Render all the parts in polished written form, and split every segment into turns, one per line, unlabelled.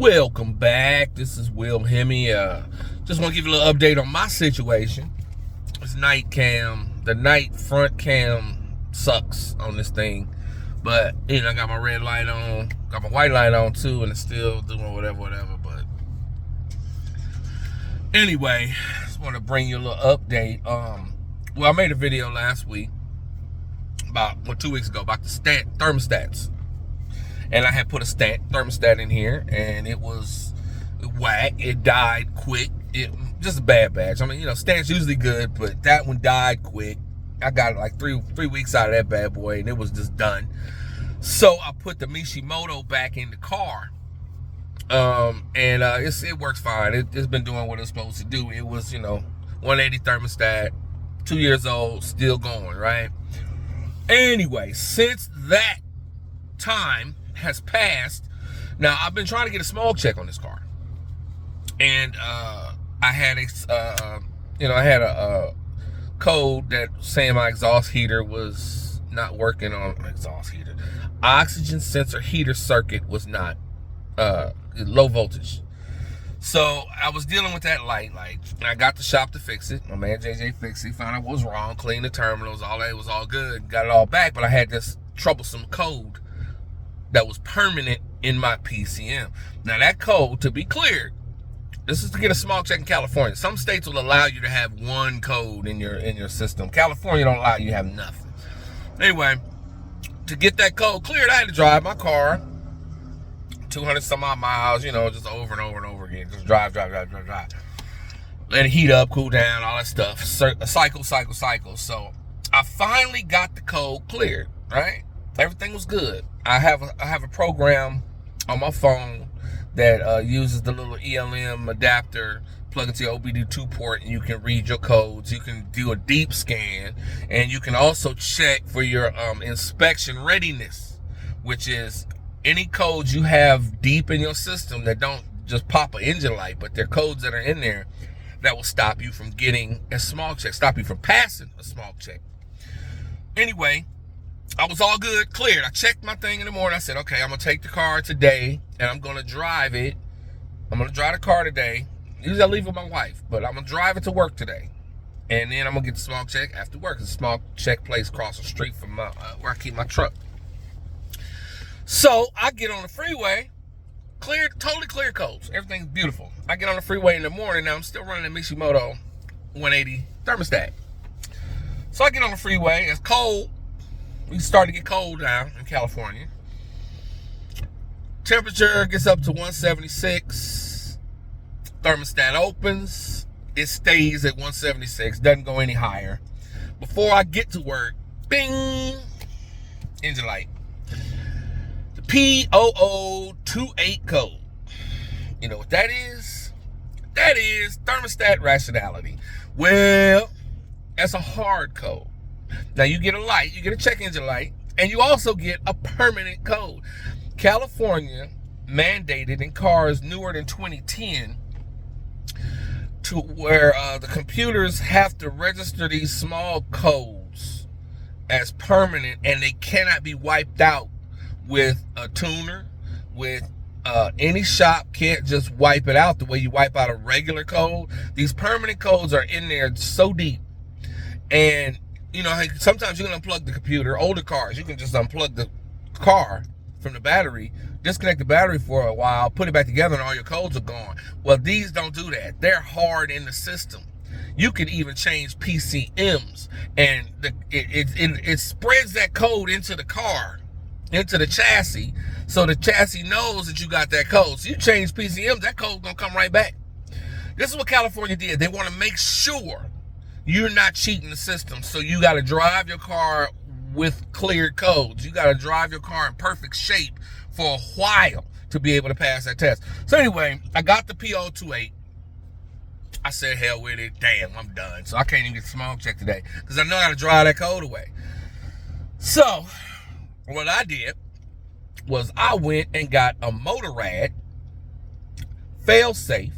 Welcome back. This is Will Hemi. Just want to give you a little update on my situation. This night cam, the night front cam sucks on this thing. But, you know, I got my red light on, got my white light on too, and it's still doing whatever. But anyway, just want to bring you a little update. Well, I made a video last week, about 2 weeks ago, about the thermostats. And I had put a thermostat in here, and it was whack. It died quick. It just a bad batch. I mean, you know, stat's usually good, but that one died quick. I got like three weeks out of that bad boy, and it was just done. So I put the Mishimoto back in the car, and it works fine. It's been doing what it's supposed to do. It was, you know, 180 thermostat, 2 years old, still going, right? Anyway, since that time has passed, now I've been trying to get a smog check on this car, and I had a code that saying my exhaust heater was not working on exhaust heater. Oxygen sensor heater circuit was not low voltage. So I was dealing with that light. I got the shop to fix it. My man JJ fixed it. Found out what was wrong. Cleaned the terminals. All that was all good. Got it all back. But I had this troublesome code that was permanent in my PCM. Now that code, to be cleared, this is to get a smog check in California. Some states will allow you to have one code in your system. California don't allow you to have nothing. Anyway, to get that code cleared, I had to drive my car 200 some odd miles, you know, just over and over again. Just drive. Let it heat up, cool down, all that stuff. Cycle. So I finally got the code cleared, right? Everything was good. I have a program on my phone that uses the little ELM adapter, plug into your OBD2 port, and you can read your codes. You can do a deep scan, and you can also check for your inspection readiness, which is any codes you have deep in your system that don't just pop an engine light, but they're codes that are in there that will stop you from getting a smog check, stop you from passing a smog check. Anyway, I was all good, cleared. I checked my thing in the morning. I said, okay, I'm going to take the car today, and I'm going to drive it. I'm going to drive the car today. Usually I leave with my wife, but I'm going to drive it to work today. And then I'm going to get the smog check after work. The smog check place across the street from where I keep my truck. So I get on the freeway, totally clear codes. Everything's beautiful. I get on the freeway in the morning. Now I'm still running the Mishimoto 180 thermostat. So I get on the freeway. It's cold. We start to get cold down in California. Temperature gets up to 176. Thermostat opens. It stays at 176. Doesn't go any higher. Before I get to work, bing, engine light. The P0028 code. You know what that is? That is thermostat rationality. Well, that's a hard code. Now you get a light, you get a check engine light, and you also get a permanent code. California mandated in cars newer than 2010 to where the computers have to register these small codes as permanent, and they cannot be wiped out with a tuner, with any shop can't just wipe it out the way you wipe out a regular code. These permanent codes are in there so deep. And you know, sometimes you can unplug the computer. Older cars, you can just unplug the car from the battery, disconnect the battery for a while, put it back together, and all your codes are gone. Well, these don't do that. They're hard in the system. You can even change PCMs, and it spreads that code into the car, into the chassis, so the chassis knows that you got that code. So you change PCMs, that code's gonna come right back. This is what California did. They want to make sure you're not cheating the system. So you got to drive your car with cleared codes. You got to drive your car in perfect shape for a while to be able to pass that test. So anyway, I got the P028. I said, hell with it. Damn, I'm done. So I can't even get the smog check today because I know how to drive that code away. So what I did was I went and got a Motorrad fail-safe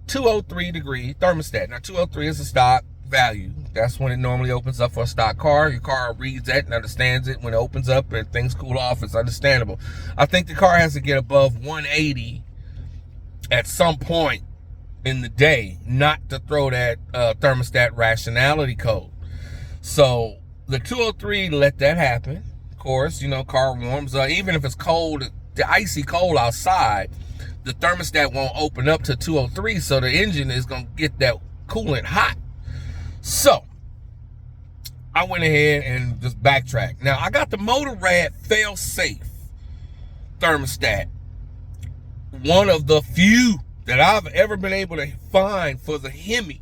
203 degree thermostat. Now 203 is a stock value. That's when it normally opens up for a stock car. Your car reads that and understands it. When it opens up and things cool off, it's understandable. I think the car has to get above 180 at some point in the day not to throw that thermostat rationality code. So the 203 let that happen. Of course, you know, car warms up. Even if it's cold, the icy cold outside, the thermostat won't open up to 203, so the engine is going to get that coolant hot. So I went ahead and just backtracked. Now, I got the Motorrad fail-safe thermostat. One of the few that I've ever been able to find for the Hemi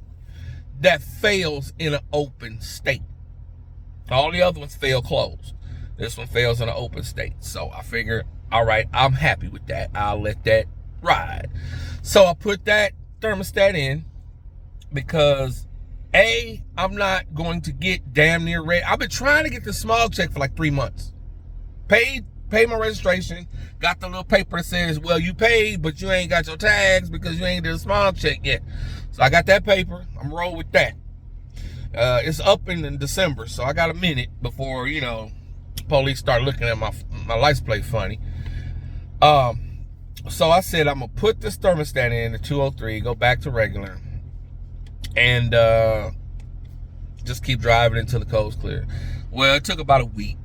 that fails in an open state. All the other ones fail closed. This one fails in an open state. So I figured, all right, I'm happy with that. I'll let that ride. So I put that thermostat in because I'm not going to get damn near ready. I've been trying to get the smog check for like 3 months. Paid my registration, got the little paper that says, well, you paid, but you ain't got your tags because you ain't did a smog check yet. So I got that paper. I'm rolling with that. It's up in December, so I got a minute before, you know, police start looking at my license plate funny. So I said I'm gonna put this thermostat in the 203, go back to regular, and just keep driving until the code's clear. Well, it took about a week.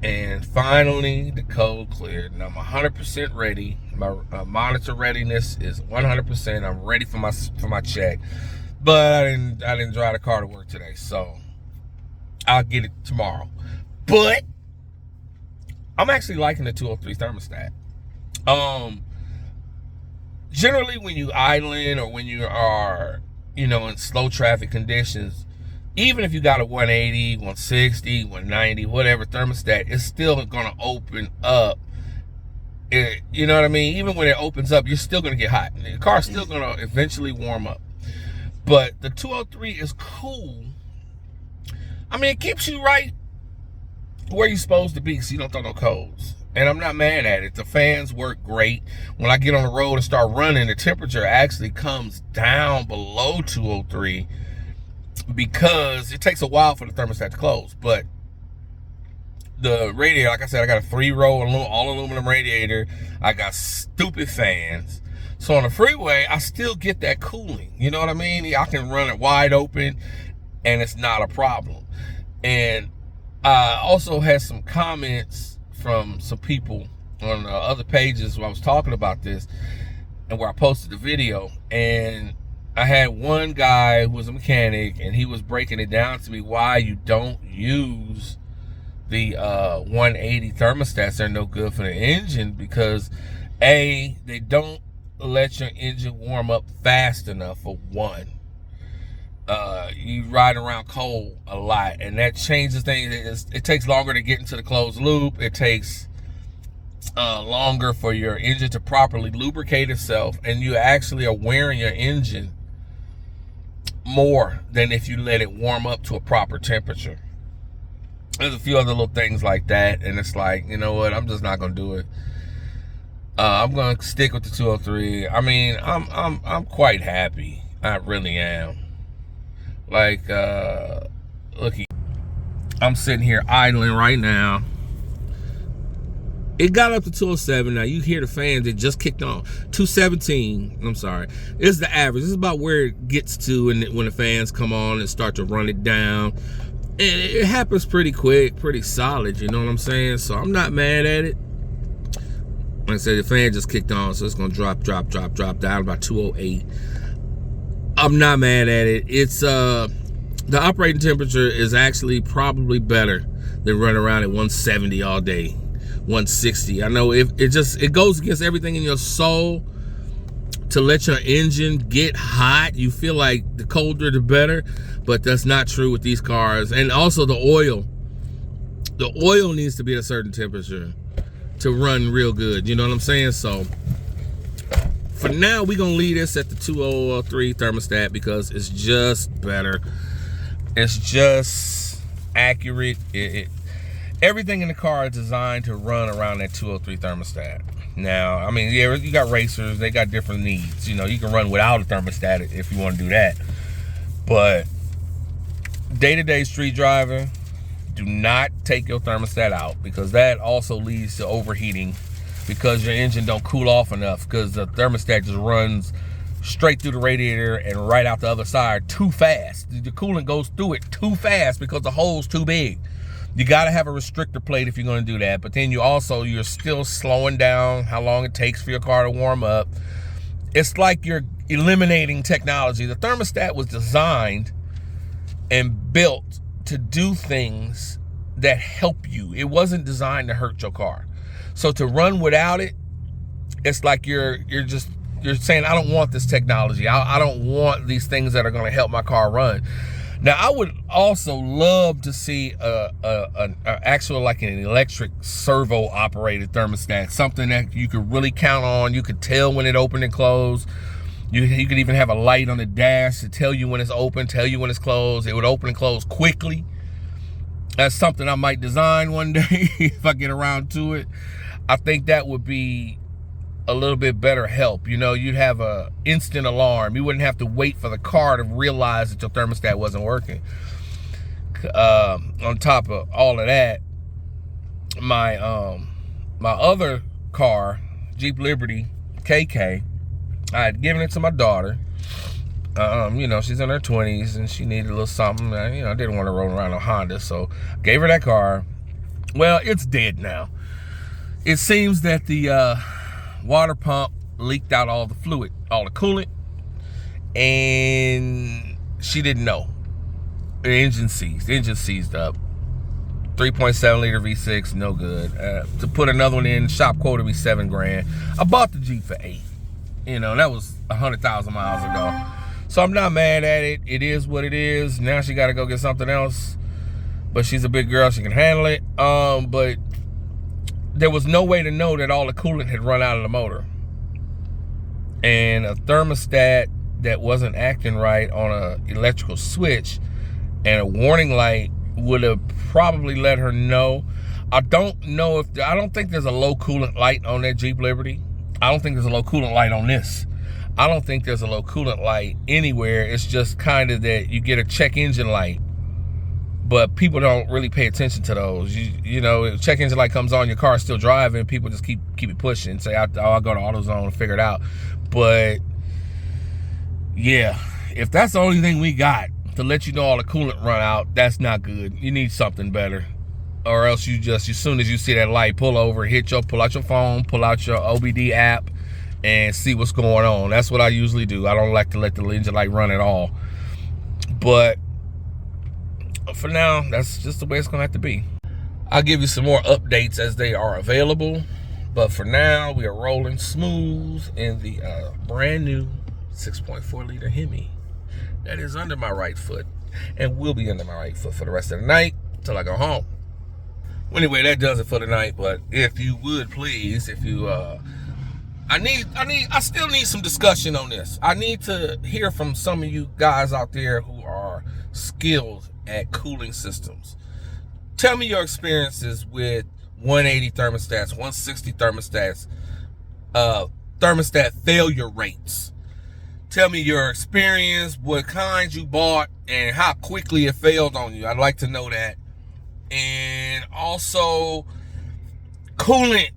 And finally, the code cleared, and I'm 100% ready. My monitor readiness is 100%. I'm ready for my check, but I didn't drive the car to work today, so I'll get it tomorrow. But I'm actually liking the 203 thermostat. Generally, when you idling or when you are, you know, in slow traffic conditions, even if you got a 180, 160, 190, whatever thermostat, it's still going to open up. You know what I mean? Even when it opens up, you're still going to get hot. The car's still going to eventually warm up. But the 203 is cool. I mean, it keeps you right where you're supposed to be so you don't throw no codes. And I'm not mad at it. The fans work great. When I get on the road and start running, the temperature actually comes down below 203. Because it takes a while for the thermostat to close. But the radiator, like I said, I got a 3-row all aluminum radiator. I got stupid fans. So on the freeway, I still get that cooling. You know what I mean? I can run it wide open and it's not a problem. And I also had some comments from some people on other pages where I was talking about this and where I posted the video. And I had one guy who was a mechanic, and he was breaking it down to me why you don't use the 180 thermostats. They're no good for the engine because they don't let your engine warm up fast enough, for one. You ride around cold a lot, and that changes things. It takes longer to get into the closed loop. It takes longer for your engine to properly lubricate itself, and you actually are wearing your engine more than if you let it warm up to a proper temperature. There's a few other little things like that, and it's like, you know what, I'm just not gonna do it. I'm gonna stick with the 203. I mean, I'm quite happy. I really am. Like, looky, I'm sitting here idling right now. It got up to 207. Now you hear the fans, it just kicked on. 217, I'm sorry. This is the average. This is about where it gets to and when the fans come on and start to run it down. And it happens pretty quick, pretty solid, you know what I'm saying? So I'm not mad at it. Like I said, the fan just kicked on, so it's gonna drop down about 208. I'm not mad at it. It's the operating temperature is actually probably better than running around at 170 all day. 160. I know it goes against everything in your soul to let your engine get hot. You feel like the colder the better, but that's not true with these cars. And also the oil needs to be at a certain temperature to run real good, you know what I'm saying? So for now, we're gonna leave this at the 203 thermostat because it's just better. It's just accurate. Everything in the car is designed to run around that 203 thermostat. Now, I mean, yeah, you got racers, they got different needs. You know, you can run without a thermostat if you want to do that. But day-to-day street driving, do not take your thermostat out because that also leads to overheating because your engine don't cool off enough, because the thermostat just runs straight through the radiator and right out the other side too fast. The coolant goes through it too fast because the hole's too big. You got to have a restrictor plate if you're going to do that. But then you're still slowing down how long it takes for your car to warm up. It's like you're eliminating technology. The thermostat was designed and built to do things that help you. It wasn't designed to hurt your car. So to run without it, it's like you're saying, I don't want this technology. I don't want these things that are going to help my car run. Now, I would also love to see an actual, like an electric servo operated thermostat, something that you could really count on. You could tell when it opened and closed. You could even have a light on the dash to tell you when it's open, tell you when it's closed. It would open and close quickly. That's something I might design one day if I get around to it. I think that would be a little bit better help. You know, you'd have a instant alarm. You wouldn't have to wait for the car to realize that your thermostat wasn't working. On top of all of that, my other car, Jeep Liberty KK, I had given it to my daughter. You know, she's in her 20s and she needed a little something. I didn't want to roll around a Honda, so gave her that car. Well, it's dead now. It seems that the water pump leaked out all the fluid, all the coolant, and she didn't know. The engine seized up. 3.7 liter V6, no good. To put another one in, shop quoted me $7,000. I bought the Jeep for $8,000. You know, that was 100,000 miles ago. So I'm not mad at it. It is what it is. Now she got to go get something else. But she's a big girl. She can handle it. But there was no way to know that all the coolant had run out of the motor. And a thermostat that wasn't acting right on an electrical switch and a warning light would have probably let her know. I don't think there's a low coolant light on that Jeep Liberty. I don't think there's a low coolant light on this. I don't think there's a low coolant light anywhere. It's just kind of that you get a check engine light. But people don't really pay attention to those. You know, if check engine light comes on, your car's still driving, people just keep it pushing. Say, I'll go to AutoZone and figure it out. But yeah, if that's the only thing we got to let you know all the coolant run out, that's not good. You need something better. Or else you just, as soon as you see that light, pull over, pull out your phone, pull out your OBD app, and see what's going on. That's what I usually do. I don't like to let the engine light run at all. But for now, that's just the way it's gonna have to be. I'll give you some more updates as they are available. But for now, we are rolling smooth in the brand new 6.4 liter Hemi that is under my right foot and will be under my right foot for the rest of the night till I go home. Well, anyway, that does it for tonight. But if you would please, I still need some discussion on this. I need to hear from some of you guys out there who are skilled at cooling systems. Tell me your experiences with 180 thermostats, 160 thermostats, thermostat failure rates. Tell me your experience, what kinds you bought, and how quickly it failed on you. I'd like to know that. And also, coolant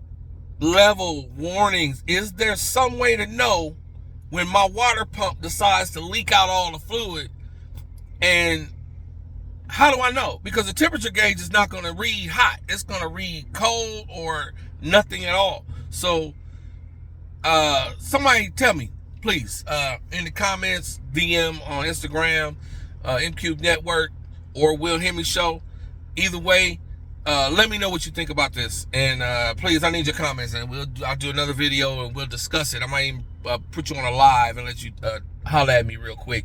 level warnings. Is there some way to know when my water pump decides to leak out all the fluid? And how do I know? Because the temperature gauge is not going to read hot. It's going to read cold or nothing at all. So somebody tell me, please, in the comments, DM on Instagram, MQ Network, or Will Hemi Show. Either way, let me know what you think about this. And please, I need your comments, and I'll do another video and we'll discuss it. I might even put you on a live and let you holler at me real quick.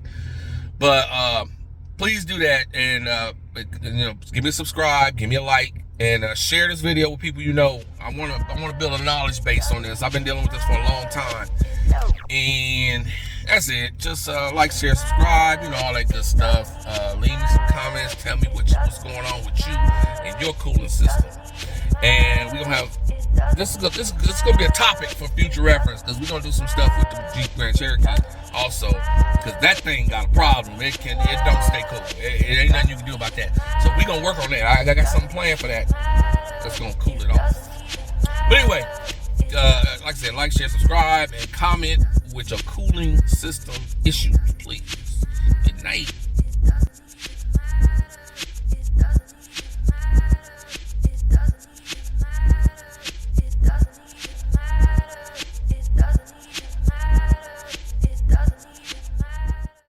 But please do that, and give me a subscribe, give me a like, and share this video with people you know. I want to build a knowledge base on this. I've been dealing with this for a long time, and that's it. Just like, share, subscribe, all that good stuff. Leave me some comments. Tell me what's going on with you and your cooling system. And we're gonna have this is gonna be a topic for future reference, because we're gonna do some stuff with the Jeep Grand Cherokee also, because that thing got a problem. It don't stay cool. It ain't nothing you can do about that. So we're gonna work on that. I got something planned for that that's gonna cool it off. But anyway, like I said, like, share, subscribe, and comment with your cooling system issues, please. Good night.